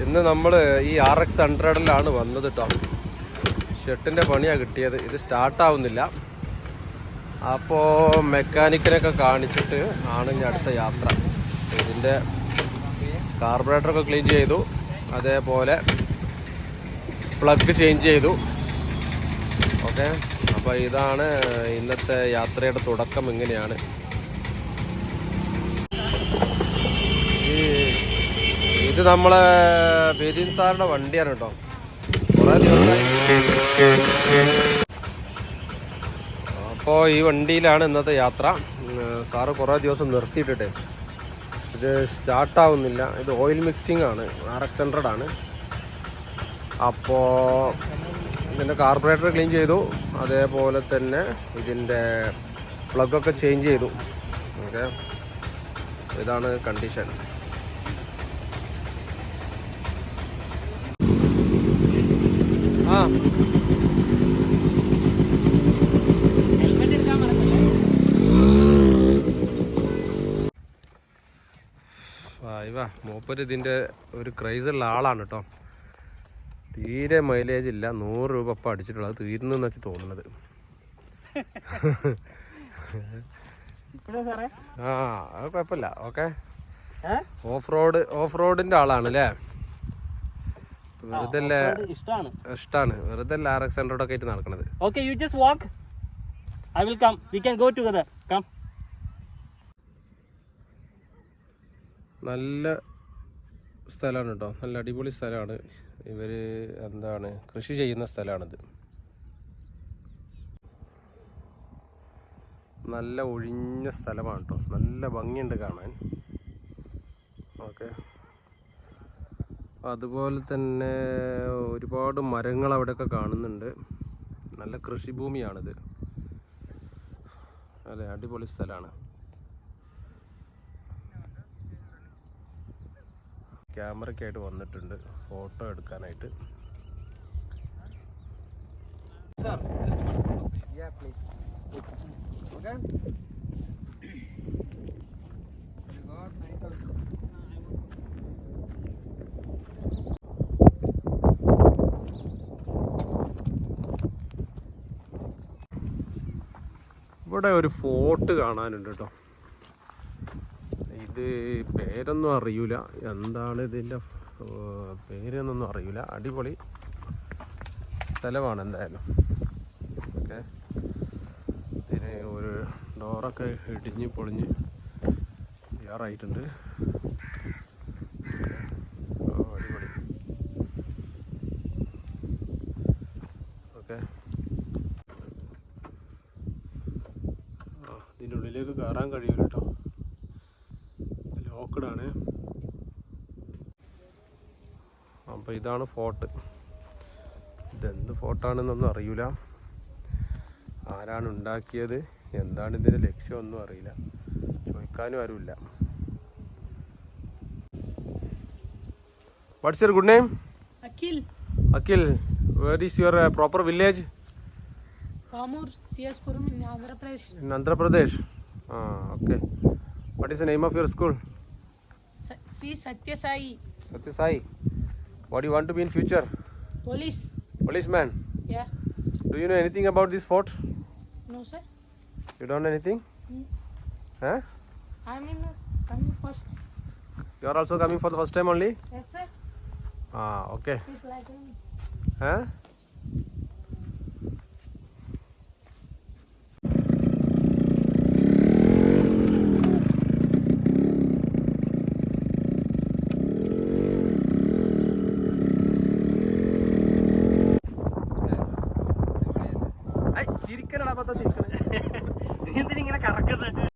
ഇന്ന് നമ്മൾ ഈ RX100-ലാണ് വന്നത് കേട്ടോ. ഷെട്ടിൻ്റെ പണിയാണ് കിട്ടിയത്. ഇത് സ്റ്റാർട്ടാവുന്നില്ല. അപ്പോൾ മെക്കാനിക്കിനൊക്കെ കാണിച്ചിട്ട് ആണ് ഇനി അടുത്ത യാത്ര. ഇതിൻ്റെ കാർബറേറ്ററൊക്കെ ക്ലീൻ ചെയ്തു, അതേപോലെ പ്ലഗ് ചേഞ്ച് ചെയ്തു. ഓക്കെ, അപ്പോൾ ഇതാണ് ഇന്നത്തെ യാത്രയുടെ തുടക്കം. ഇങ്ങനെയാണ്. ഇത് നമ്മളെ ബിരിൻ സാറിൻ്റെ വണ്ടിയാണ് കേട്ടോ. കുറേ ദിവസമായി. അപ്പോൾ ഈ വണ്ടിയിലാണ് ഇന്നത്തെ യാത്ര. സാറ് കുറേ ദിവസം നിർത്തിയിട്ടിട്ടേ ഇത് സ്റ്റാർട്ടാവുന്നില്ല. ഇത് ഓയിൽ മിക്സിംഗ് ആണ്, RX100-ആണ്. അപ്പോൾ ഇതിൻ്റെ കാർബറേറ്റർ ക്ലീൻ ചെയ്തു, അതേപോലെ തന്നെ ഇതിൻ്റെ പ്ലഗൊക്കെ ചേഞ്ച് ചെയ്തു. ഓക്കെ, ഇതാണ് കണ്ടീഷൻ. മൂപ്പര് ഇതിൻ്റെ ഒരു ക്രൈസുള്ള ആളാണ് കേട്ടോ. തീരെ മൈലേജ് ഇല്ല. 100 രൂപ ഇപ്പം അടിച്ചിട്ടുള്ളത്. തീരുന്നെന്ന് വെച്ച് തോന്നുന്നത്. അത് കുഴപ്പമില്ല. ഓക്കെ, ഓഫ് റോഡിൻ്റെ ആളാണ് അല്ലേ? വെറുതെ ഇഷ്ടമാണ്. വെറുതെ RX100-ഒക്കെ ആയിട്ട് നടക്കണത്. Okay, you just walk. I will come. We can go together. Come. നല്ല സ്ഥലമാണ് കേട്ടോ. നല്ല അടിപൊളി സ്ഥലമാണ്. ഇവർ എന്താണ് കൃഷി ചെയ്യുന്ന സ്ഥലമാണിത്. നല്ല ഒഴിഞ്ഞ സ്ഥലമാണ് കേട്ടോ. നല്ല ഭംഗിയുണ്ട് കാണാൻ. ഓക്കെ, അതുപോലെ തന്നെ ഒരുപാട് മരങ്ങൾ അവിടെയൊക്കെ കാണുന്നുണ്ട്. നല്ല കൃഷിഭൂമിയാണിത്. അതെ, അടിപൊളി സ്ഥലമാണ്. ക്യാമറയ്ക്ക് ആയിട്ട് വന്നിട്ടുണ്ട് ഫോട്ടോ എടുക്കാനായിട്ട്. ഇവിടെ ഒരു ഫോർട്ട് കാണാനുണ്ട് കേട്ടോ. ഇത് പേരൊന്നും അറിയില്ല, എന്താണ് ഇതിൻ്റെ പേരൊന്നും അറിയില്ല. അടിപൊളി സ്ഥലമാണ് എന്തായാലും. ഓക്കെ, ഇതിന് ഒരു ഡോറൊക്കെ ഇടിഞ്ഞ് പൊളിഞ്ഞ് തയ്യാറായിട്ടുണ്ട്. അടിപൊളി. ഓക്കെ, ഇതിനുള്ളിലേക്ക് കയറാൻ കഴിയില്ല കേട്ടോ. ലോക്കഡാണ്. അപ്പോൾ ഇതാണ് ഫോർട്ട്. ഇതെന്ത് ഫോർട്ടാണെന്നൊന്നും അറിയില്ല. ആരാണ് ഉണ്ടാക്കിയത്, എന്താണ് ഇതിൻ്റെ ലക്ഷ്യമൊന്നും അറിയില്ല. ചോദിക്കാനും ആരുമില്ല. What's your good name? Akhil. Where is your proper village? Pamur, CS-Puram in Andhra Pradesh. In Andhra Pradesh. Okay. What is the name of your school? Sri Satya Sai. Satya Sai. What do you want to be in future? Police. Policeman. Yeah. Do you know anything about this fort? No, sir. You don't know anything? Huh? I'm in coming first. You are also coming for the first time only? Yes, sir. Okay. Please like me. Huh? നീ എന്തിനാ ഇങ്ങനെ കറക്കുന്നത്?